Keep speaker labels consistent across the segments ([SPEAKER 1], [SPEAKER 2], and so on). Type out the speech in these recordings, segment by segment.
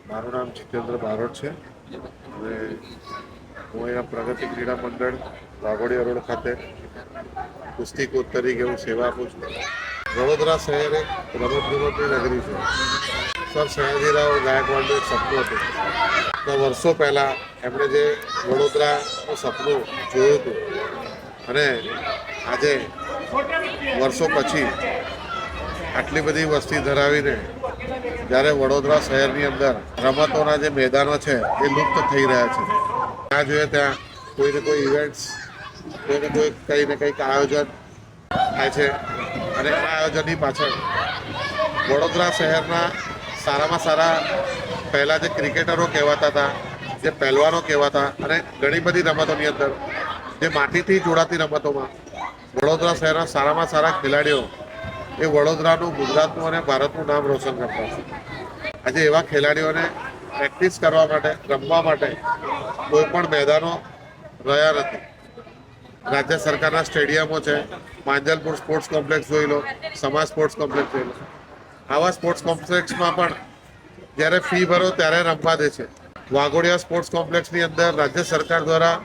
[SPEAKER 1] મારું નામ જીતેન્દ્ર બારોટ છે અને હું અહીંયા પ્રગતિ ક્રીડા મંડળ વાઘોડિયા રોડ ખાતે કુસ્તી કોચ તરીકે હું સેવા આપું છું. વડોદરા શહેર એક રમતગમતની નગરી છે. સર સયાજીરાવ ગાયકવાડનું એક સપનું હતું. તો વર્ષો પહેલાં એમણે જે વડોદરાનું સપનું જોયું હતું અને આજે વર્ષો પછી આટલી બધી વસ્તી ધરાવીને જ્યારે વડોદરા શહેરની અંદર રમતોના જે મેદાનો છે એ લુપ્ત થઈ રહ્યા છે. ત્યાં જોઈએ ત્યાં કોઈને કોઈ ઇવેન્ટ્સ, કોઈને કોઈ કંઈ ને કંઈક આયોજન થાય છે અને આ આયોજનની પાછળ વડોદરા શહેરના સારામાં સારા પહેલાં જે ક્રિકેટરો કહેવાતા હતા, જે પહેલવાનો કહેવાતા અને ઘણી બધી રમતોની અંદર જે માટીથી જોડાતી રમતોમાં વડોદરા શહેરના સારામાં સારા ખેલાડીઓ એ વડોદરાનું, ગુજરાતનું અને ભારતનું નામ રોશન કરતા છે. આજે એવા ખેલાડીઓને પ્રેક્ટિસ કરવા માટે, રમવા માટે કોઈ પણ મેદાનો રહ્યા નથી. રાજ્ય સરકારના સ્ટેડિયમો છે, માંજલપુર સ્પોર્ટ્સ કોમ્પ્લેક્સ જોઈ લો, સમાજ સ્પોર્ટ્સ કોમ્પ્લેક્સ જોઈ લો. આવા સ્પોર્ટ્સ કોમ્પ્લેક્સમાં પણ જ્યારે ફી ભરો ત્યારે રમવા દે છે. વાઘોડિયા સ્પોર્ટ્સ કોમ્પ્લેક્સની અંદર રાજ્ય સરકાર દ્વારા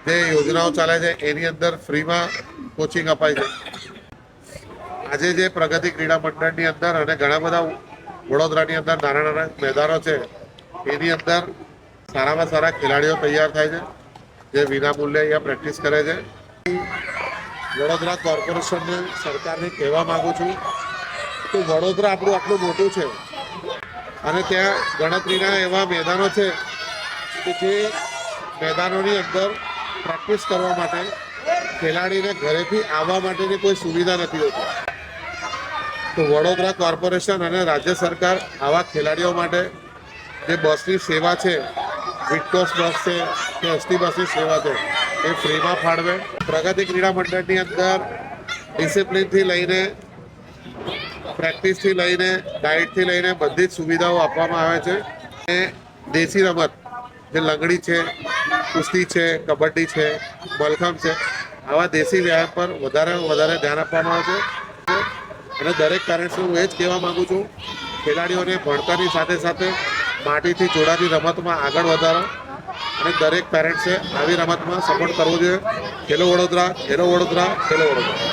[SPEAKER 1] જે યોજનાઓ ચાલે છે એની અંદર ફ્રીમાં કોચિંગ અપાય છે. આજે જે પ્રગતિ ક્રીડા મંડળની અંદર અને ઘણા બધા વડોદરાની અંદર નાના નાના મેદાનો છે એની અંદર સારામાં સારા ખેલાડીઓ તૈયાર થાય છે જે વિના મૂલ્યે અહીંયા પ્રેક્ટિસ કરે છે. વડોદરા કોર્પોરેશનને, સરકારને કહેવા માગું છું કે વડોદરા આપણું આટલું મોટું છે અને ત્યાં ગણતરીના એવા મેદાનો છે કે જે મેદાનોની અંદર પ્રેક્ટિસ કરવા માટે ખેલાડીને ઘરેથી આવવા માટેની કોઈ સુવિધા નથી હોતી. તો વડોદરા કોર્પોરેશન અને રાજ્ય સરકાર આવા ખેલાડીઓ માટે જે બસની સેવા છે, વિટકોસ બસ છે કે એસટી બસની સેવા છે એ ફ્રીમાં ફાળવે. પ્રગતિ ક્રીડા મંડળની અંદર ડિસિપ્લિનથી લઈને, પ્રેક્ટિસથી લઈને, ડાયટથી લઈને બધી જ સુવિધાઓ આપવામાં આવે છે. અને દેશી રમત જે લંગડી છે, કુસ્તી છે, કબડ્ડી છે, મલખમ છે, આવા દેશી વ્યાયામ પર વધારે ધ્યાન આપવામાં આવે છે. અને દરેક પેરેન્ટ્સને હું એ જ કહેવા માગું છું, ખેલાડીઓને ભણતરની સાથે સાથે માટીથી જોડાતી રમતમાં આગળ વધારો અને દરેક પેરેન્ટ્સે આવી રમતમાં સપોર્ટ કરવો જોઈએ. ખેલો વડોદરા, ખેલો વડોદરા, ખેલો વડોદરા.